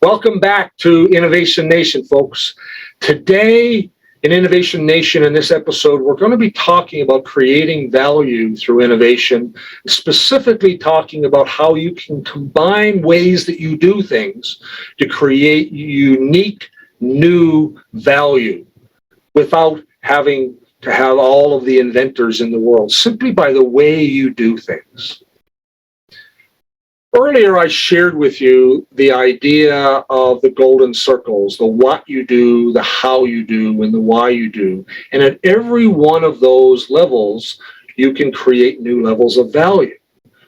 Welcome back to Innovation Nation, folks. Today in Innovation Nation, in this episode, we're going to be talking about creating value through innovation, specifically talking about how you can combine ways that you do things to create unique, new value without having to have all of the inventors in the world, simply by the way you do things. Earlier, I shared with you the idea of the golden circles, the what you do, the how you do, and the why you do. And at every one of those levels, you can create new levels of value.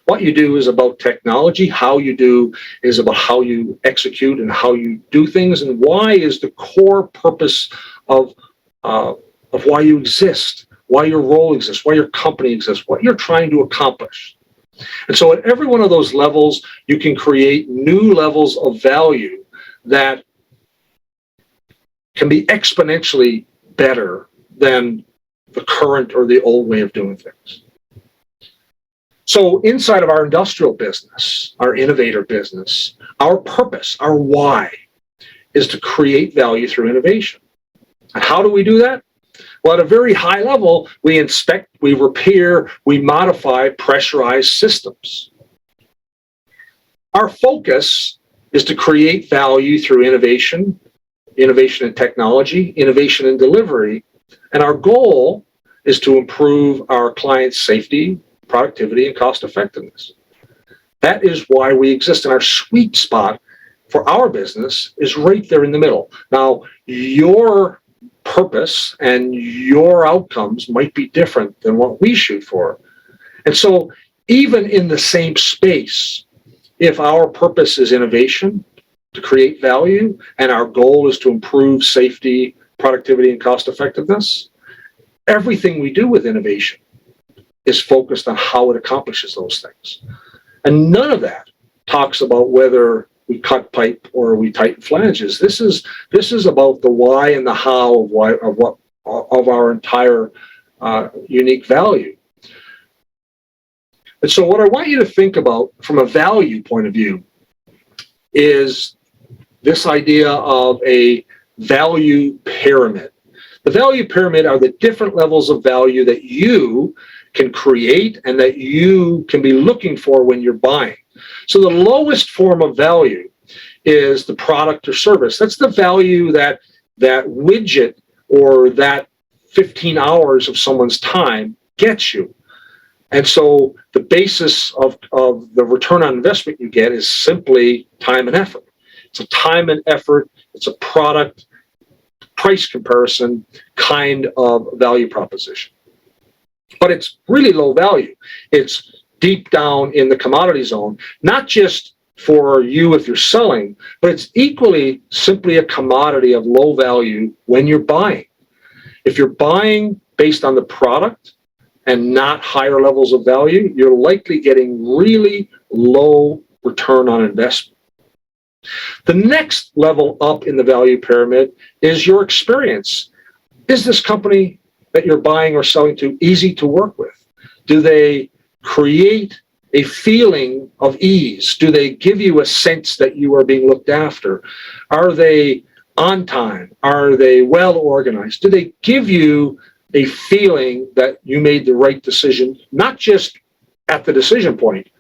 What you do is about technology. How you do is about how you execute and how you do things. And why is the core purpose of why you exist, why your role exists, why your company exists, what you're trying to accomplish. And so at every one of those levels, you can create new levels of value that can be exponentially better than the current or the old way of doing things. So inside of our industrial business, our innovator business, our purpose, our why, is to create value through innovation. And how do we do that? Well, at a very high level, we inspect, we repair, we modify pressurized systems. Our focus is to create value through innovation, innovation in technology, innovation in delivery, and our goal is to improve our clients' safety, productivity, and cost effectiveness. That is why we exist, and our sweet spot for our business is right there in the middle. Now, your purpose and your outcomes might be different than what we shoot for. And so even in the same space, if our purpose is innovation to create value and our goal is to improve safety, productivity, and cost effectiveness, everything we do with innovation is focused on how it accomplishes those things. And none of that talks about whether we cut pipe or we tighten flanges. This is about the why and the how of our entire unique value. And so what I want you to think about from a value point of view is this idea of a value pyramid. The value pyramid are the different levels of value that you can create and that you can be looking for when you're buying. So the lowest form of value is the product or service. That's the value that widget or that 15 hours of someone's time gets you. And so the basis of the return on investment you get is simply time and effort. It's a time and effort, it's a product price comparison kind of value proposition. But it's really low value. It's deep down in the commodity zone, not just for you if you're selling, but it's equally simply a commodity of low value when you're buying. If you're buying based on the product and not higher levels of value, you're likely getting really low return on investment. The next level up in the value pyramid is your experience. Is this company that you're buying or selling to easy to work with? Do they create a feeling of ease? Do they give you a sense that you are being looked after? Are they on time? Are they well organized? Do they give you a feeling that you made the right decision, not just at the decision point,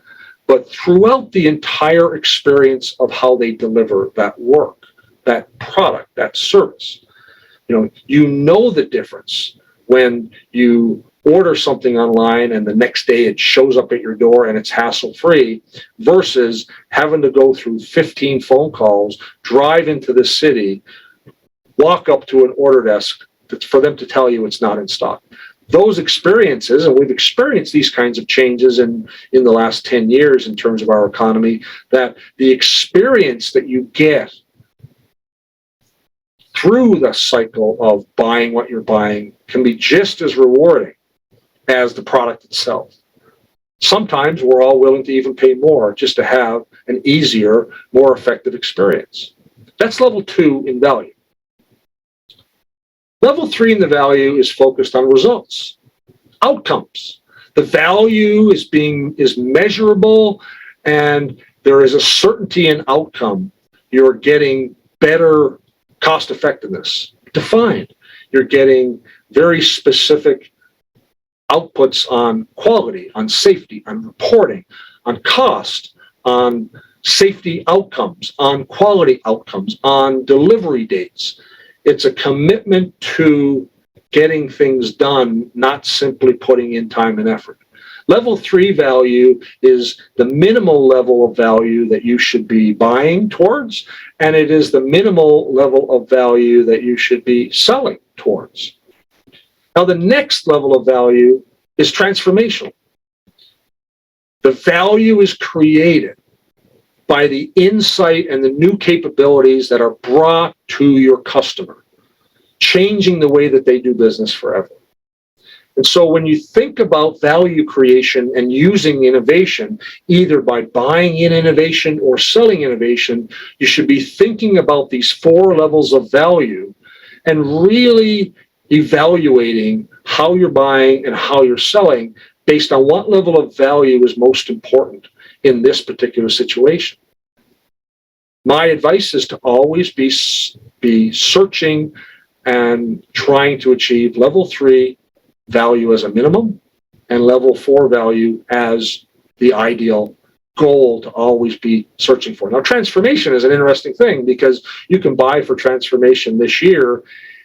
but throughout the entire experience of how they deliver that work, that product, that service? You know the difference when you order something online and the next day it shows up at your door and it's hassle-free versus having to go through 15 phone calls, drive into the city, walk up to an order desk for them to tell you it's not in stock. Those experiences, and we've experienced these kinds of changes in the last 10 years in terms of our economy, that the experience that you get through the cycle of buying what you're buying can be just as rewarding as the product itself. Sometimes we're all willing to even pay more just to have an easier, more effective experience. That's level 2 in value. Level 3 in the value is focused on results, outcomes. The value is measurable, and there is a certainty in outcome you're getting better cost effectiveness defined. You're getting very specific outputs on quality, on safety, on reporting, on cost, on safety outcomes, on quality outcomes, on delivery dates. It's a commitment to getting things done, not simply putting in time and effort. Level 3 value is the minimal level of value that you should be buying towards, and it is the minimal level of value that you should be selling towards. Now, the next level of value is transformational. The value is created by the insight and the new capabilities that are brought to your customer, changing the way that they do business forever. And so when you think about value creation and using innovation, either by buying in innovation or selling innovation, you should be thinking about these 4 levels of value and really evaluating how you're buying and how you're selling based on what level of value is most important in this particular situation. My advice is to always be searching and trying to achieve level 3 value as a minimum and level 4 value as the ideal goal to always be searching for. Now, transformation is an interesting thing because you can buy for transformation this year,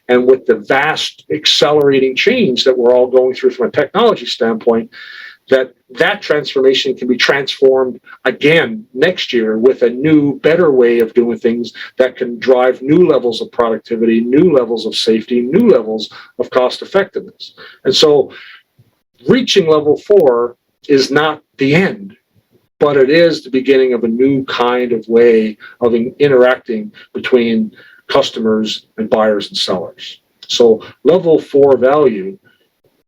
and with the vast accelerating change that we're all going through from a technology standpoint, that transformation can be transformed again next year with a new, better way of doing things that can drive new levels of productivity, new levels of safety, new levels of cost effectiveness. And so reaching level 4 is not the end, but it is the beginning of a new kind of way of interacting between customers and buyers and sellers. So level 4 value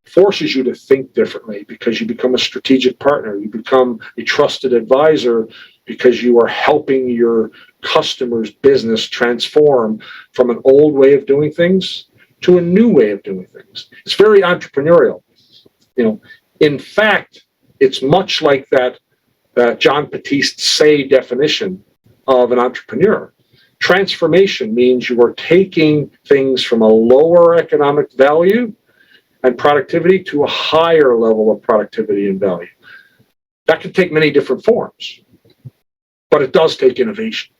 forces you to think differently because you become a strategic partner. You become a trusted advisor because you are helping your customer's business transform from an old way of doing things to a new way of doing things. It's very entrepreneurial. In fact, it's much like that John Batiste Say definition of an entrepreneur. Transformation means you are taking things from a lower economic value and productivity to a higher level of productivity and value. That can take many different forms, but it does take innovation.